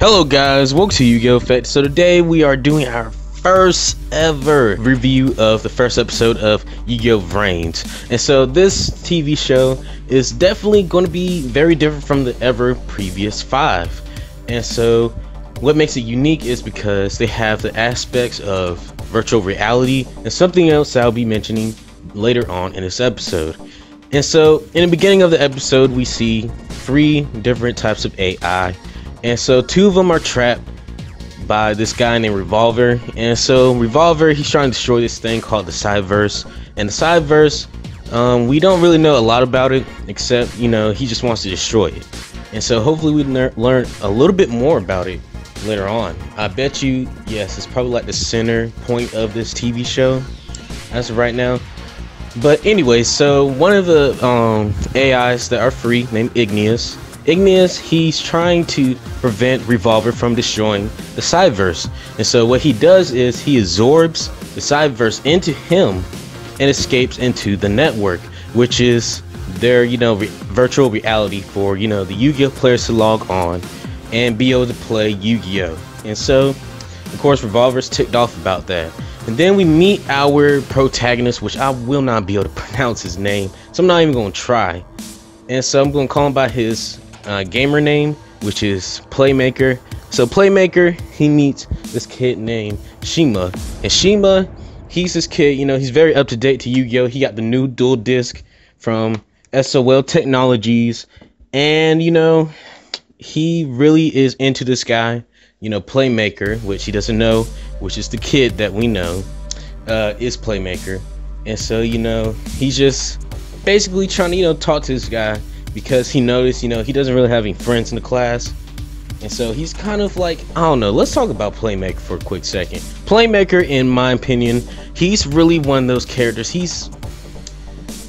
Hello guys, welcome to Yugioh VRains. So today we are doing our first ever review of the first episode of Yugioh VRains. And so this TV show is definitely going to be very different from the ever previous 5. And so what makes it unique is because they have the aspects of virtual reality and something else I'll be mentioning later on in this episode. And so in the beginning of the episode we see 3 different types of AI. And so 2 of them are trapped by this guy named Revolver. And so Revolver, he's trying to destroy this thing called the Cyverse. And the Cyverse, we don't really know a lot about it, except, you know, he just wants to destroy it. And so hopefully we learn a little bit more about it later on. I bet you, yes, it's probably like the center point of this TV show as of right now. But anyway, so one of the AIs that are free, named Igneous, he's trying to prevent Revolver from destroying the Cyverse. And so what he does is he absorbs the Cyverse into him and escapes into the network, which is their, you know, virtual reality for, you know, the Yu-Gi-Oh players to log on and be able to play Yu-Gi-Oh. And so, of course, Revolver's ticked off about that. And then we meet our protagonist, which I will not be able to pronounce his name, so I'm not even going to try. And so I'm going to call him by his gamer name, which is Playmaker. So Playmaker, he meets this kid named Shima, and Shima, he's this kid, you know, he's very up to date to Yu-Gi-Oh. He got the new dual disc from SOL Technologies, and you know, he really is into this guy, you know, Playmaker, which he doesn't know, which is the kid that we know is Playmaker. And so, you know, he's just basically trying to, you know, talk to this guy, because he noticed, you know, he doesn't really have any friends in the class. And so he's kind of like, I don't know, let's talk about Playmaker for a quick second. Playmaker, in my opinion, he's really one of those characters. He's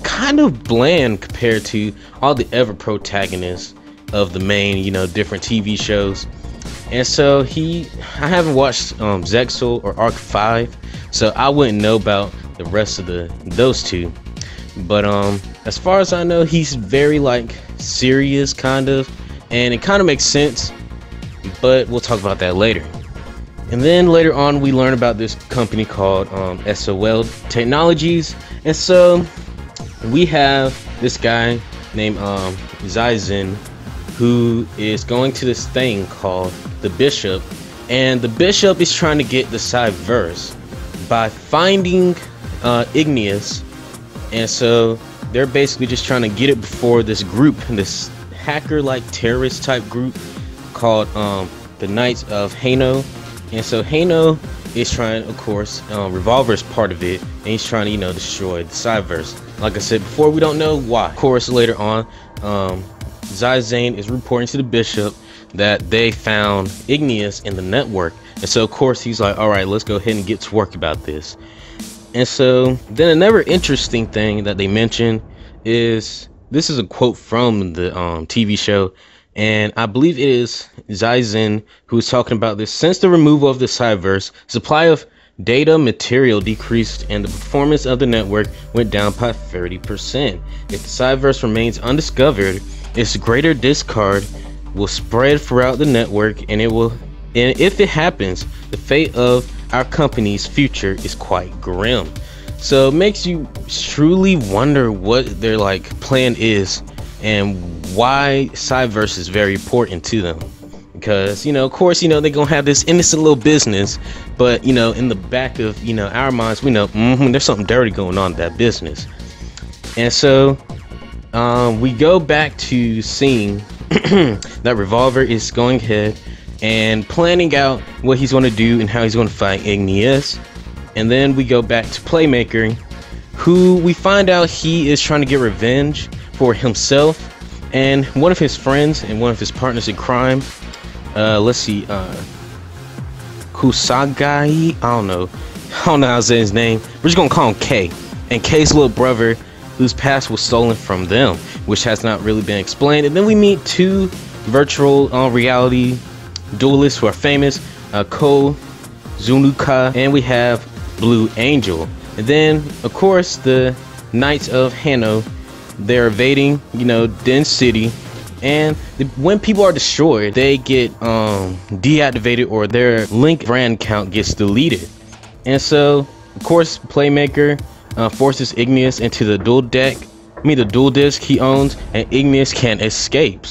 kind of bland compared to all the other protagonists of the main, you know, different TV shows. And so I haven't watched Zexal or Arc 5, so I wouldn't know about the rest of those 2. But as far as I know, he's very like serious kind of, and it kind of makes sense, but we'll talk about that later. And then later on we learn about this company called SOL Technologies. And so we have this guy named Zaizen, who is going to this thing called the Bishop, and the Bishop is trying to get the Cyverse by finding Igneous. And so they're basically just trying to get it before this group, this hacker like terrorist type group called the Knights of Hano. And so Hano is trying, of course, Revolver's part of it, and he's trying to, you know, destroy the Cyverse. Like I said before, we don't know why. Of course, later on, Zaizen is reporting to the Bishop that they found Igneous in the network. And so of course he's like, all right, let's go ahead and get to work about this. And so then another interesting thing that they mention is, this is a quote from the TV show, and I believe it is Zaizen who is talking about this. Since the removal of the Cyverse, supply of data material decreased and the performance of the network went down by 30%. If the Cyverse remains undiscovered, its greater discard will spread throughout the network, and if it happens, the fate of our company's future is quite grim. So it makes you truly wonder what their like plan is and why Cyverse is very important to them. Because, you know, of course, you know, they're gonna have this innocent little business, but you know, in the back of, you know, our minds, we know there's something dirty going on in that business. And so we go back to seeing that Revolver is going ahead and planning out what he's going to do and how he's going to fight Igneous. And then we go back to Playmaker, who we find out he is trying to get revenge for himself and one of his friends and one of his partners in crime. Let's see, Kusagai, I don't know how to say his name. We're just gonna call him K, and K's little brother, whose past was stolen from them, which has not really been explained. And then we meet 2 virtual reality duelists who are famous, Ko Zunuka, and we have Blue Angel. And then of course the Knights of Hano, they're evading, you know, Den City, And when people are destroyed, they get deactivated, or their link brand count gets deleted. And so, of course, Playmaker forces Igneous into the dual disc he owns, and Igneous can't escape.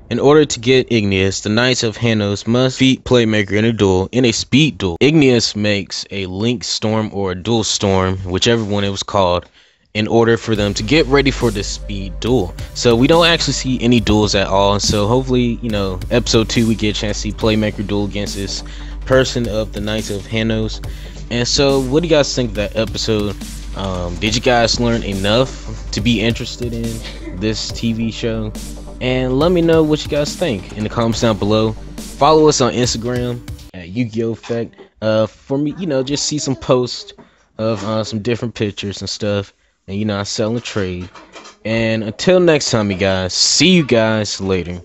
In order to get Igneous, the Knights of Hanos must defeat Playmaker in a speed duel. Igneous makes a Link Storm or a Dual Storm, whichever one it was called, in order for them to get ready for the speed duel. So we don't actually see any duels at all. So hopefully, you know, episode 2 we get a chance to see Playmaker duel against this person of the Knights of Hanos. And so what do you guys think of that episode? Did you guys learn enough to be interested in this TV show? And let me know what you guys think in the comments down below. Follow us on Instagram at Yugioh Effect for me, you know, just see some posts of some different pictures and stuff. And you know, I sell and trade. And until next time, you guys, see you guys later.